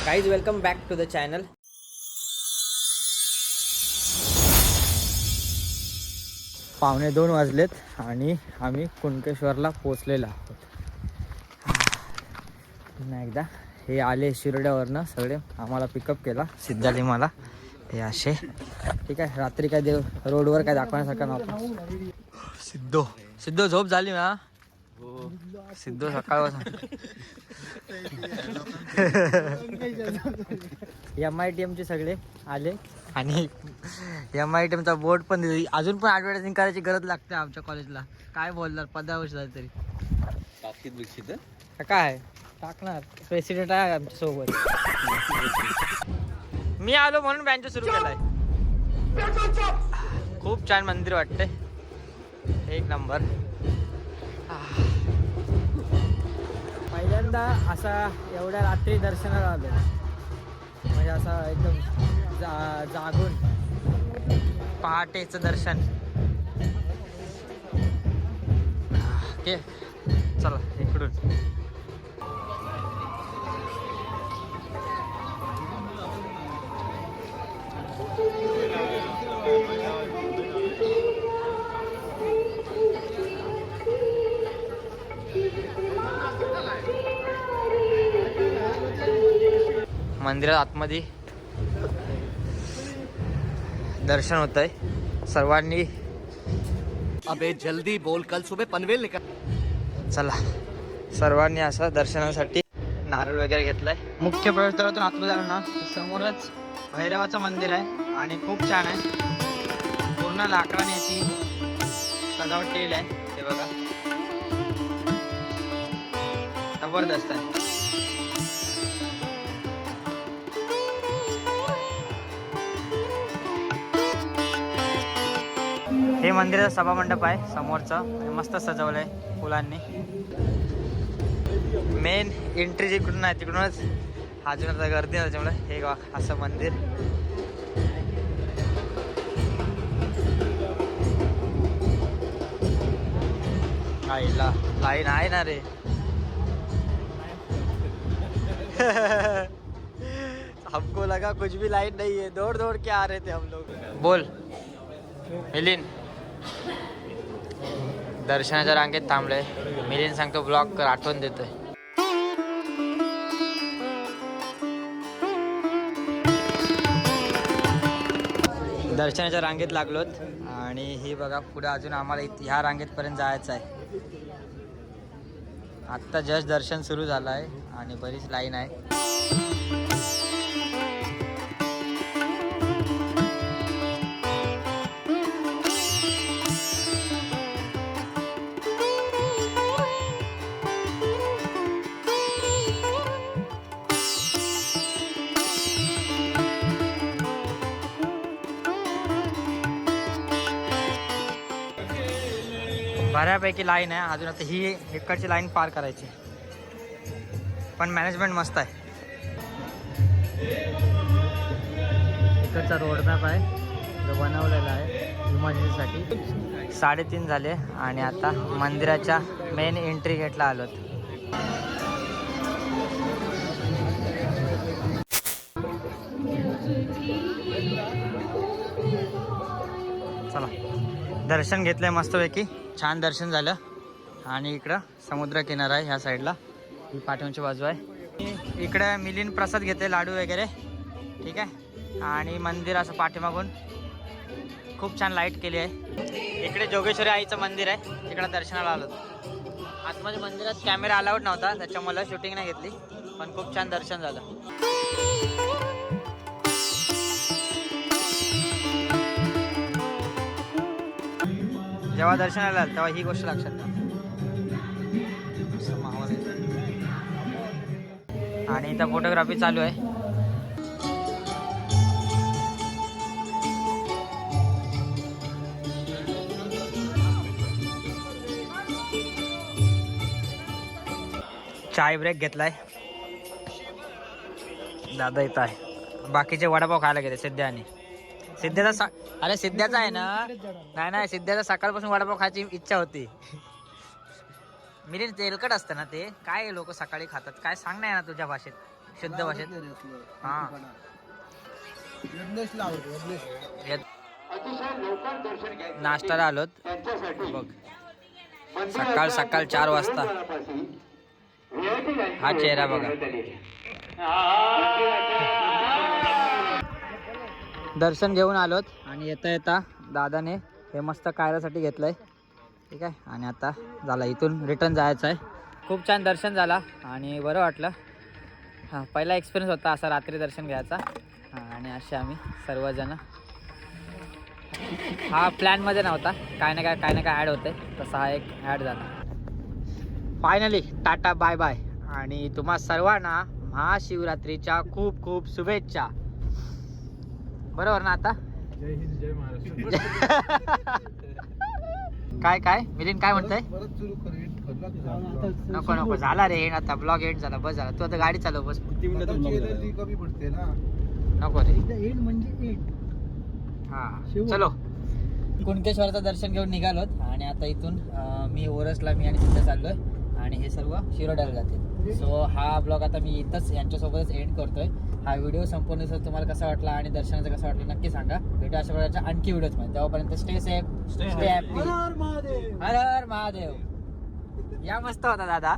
Guys welcome back to the channel. पावणे 2 वाजलेत आणि आम्ही कुणकेश्वरला पोचलेलो आहोत. पुन्हा एकदा हे आले शिरोड्यावरनं सगळे आम्हाला पिकअप केला सिद्धाली मला. हे असे ठीक आहे. रात्री काय देव रोडवर काय दाखवण्यासारखं नव्हतं. सिद्धो झोप झाली ना. सिद्धो सकाळपासून MITM चे सगळे आले आणि MITM चा बोर्ड पण अजून पण ॲडव्हर्टायझिंग करायची गरज लागते आमच्या कॉलेजला. काय बोलणार 15 वर्ष झाली तरी काय टाकणार. प्रेसिडेंट आहे आमच्या सोबत. मी आलो म्हणून बँच सुरू केलाय. खूप छान मंदिर वाटते. एक नंबर. पहिल्यांदा असा एवढ्या रात्री दर्शनाला आलो. म्हणजे असं एकदम जागून पहाटेचं दर्शन. ओके चला इकडून. मंदिरात आतमध्ये दर्शन होत आहे सर्वांनी. अबे जल्दी बोल, कल सुबह पनवेल निकल. चला सर्वांनी असं दर्शनासाठी नारळ वगैरे घेतलाय. मुख्य प्रवेशद्वारातून आतमध्ये आलो ना समोरच भैरवाचं मंदिर आहे आणि खूप छान आहे. पूर्ण लाकडाने याची सजावट केलेली आहे. ते बघा जबरदस्त आहे. हे मंदिराचा सभामंडप आहे समोरचं. मस्त सजवलंय फुलांनी. मेन एंट्री जिकडून आहे तिकडूनच अजून आता गर्दी आहे त्याच्यामुळे हे असं मंदिर. आईला लाईन आहे ना रे. हमको लगा कुछ भी लाइन नहीं है. दौड़ दौड़ के आ रहे थे हम लोग. बोल मिलिंद. दर्शनाच्या रांगेत थांबलोय. मिलिंद सांगतो ब्लॉग कर, आठवण देतोय. दर्शनाच्या रांगेत लागलोत आणि ही बघा पुढे अजून आम्हाला ह्या रांगेतपर्यंत जायचं आहे. आत्ता जस्ट दर्शन सुरू झालं आहे आणि बरीच लाईन आहे. बऱ्यापैकी लाईन आहे अजून. आता ही इकडची लाईन पार करायची पण मॅनेजमेंट मस्त आहे. इकडचा रोड मॅप आहे जो बनवलेला आहे इमर्जन्सीसाठी. 3:30 झाले आणि आता मंदिराच्या मेन एंट्री गेटला आलोत. चला दर्शन घेतलंय मस्तपैकी. छान दर्शन झालं आणि इकडं समुद्र किनारा आहे ह्या साईडला. ही पाठवणची बाजू आहे. इकडे मिलिंद प्रसाद घेते लाडू वगैरे ठीक आहे. आणि मंदिर असं पाठीमागून खूप छान लाईट केली आहे. इकडे जोगेश्वरी आईचं मंदिर आहे तिकडं दर्शनाला आलो. आतमध्ये मंदिरात कॅमेरा अलाउड नव्हता त्याच्यामुळे शूटिंग नाही घेतली पण खूप छान दर्शन झालं. जेव्हा दर्शनाला आलं तेव्हा ही गोष्ट लक्षात ठेवा. आणि इथं फोटोग्राफी चालू आहे. चाय ब्रेक घेतलाय. दादा इथं आहे. बाकीचे वडापाव खायला गेले सिद्ध्या आणि सिद्ध्याचा अरे सिद्ध्याचा आहे ना. नाही सिद्ध्याचा सकाळपासून वडापाव खायची इच्छा होती. मिलिंद तेलकट असतं ना ते. काय लोक सकाळी खातात काय सांग नाही ना तुझ्या भाषेत. शुद्ध भाषेत हा नाश्त्याला आलोत बघ सकाळ सकाळ 4 वाजता हा चेहरा बघा दर्शन घेऊन आलोत आणि येता येता दादाने हे मस्त कायरासाठी घेतलंय ठीक आहे आणि आता झाला इथून रिटर्न जायचं आहे खूप छान दर्शन झाला आणि बरं वाटलं हां पहिला एक्सपिरियन्स होता असा रात्री दर्शन घ्यायचा हां आणि असे आम्ही सर्वजण हा प्लॅनमध्ये नव्हता काय ना काय ॲड होते तसा हा एक ॲड झाला फायनली टाटा बाय बाय आणि तुम्हा सर्वांना महाशिवरात्रीच्या खूप खूप शुभेच्छा बरोबर ना आता जय हिंद जय महाराष्ट्र काय मिलिंद काय म्हणतोय परत सुरू कर नको नको झाला रे एंड आता ब्लॉग एंड झाला बस झाला तू आता गाडी चालव बस कमी पडते ना नको रे एंड म्हणजे एंड हा चलो कुणकेश्वरचं दर्शन घेऊन निघालोत आणि आता इथून मी ओरसला मी आणि तिथे चाललोय आणि हे सर्व शिरोड्याला जाते सो हा ब्लॉग आता मी इथंच यांच्यासोबतच एंड करतोय हा व्हिडिओ संपूर्ण दिवस तुम्हाला कसा वाटला आणि दर्शनाचं कसं वाटलं नक्की सांगा भेटू अशा प्रकारच्या आणखी व्हिडिओज मध्ये तेव्हापर्यंत स्टे सेफ स्टे हॅपी हर हर महादेव या मस्त होता दादा